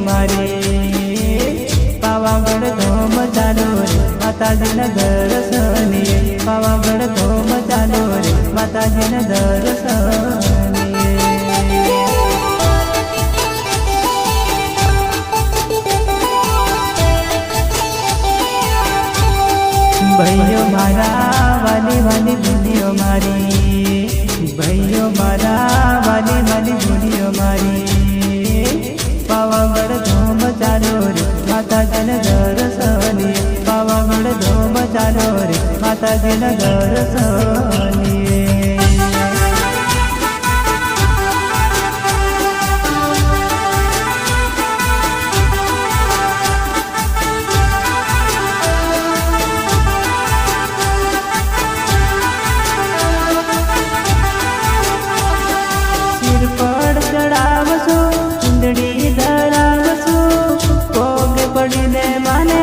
મારી પાવાગઢ ધોમ ચાલો રે માતાજીના દર્શનીએ પાવાગઢ ધોમ ચાલો રે માતાજીના દર્શનીએ ભાઈઓ મારા વાલી વાલી ભૂલીઓ મારી ભાઈઓ મારા વાલી વાલી ભૂલીઓ મારી પાવાગઢ ધોમ ચાલો રે માતાજીના દર્શનીએ પાવાગઢ ધોમ ચાલો રે માતાજીના દર્શનીએ ચડાવશું ચુંદડી ધરાવશું ભોગ પડીને માને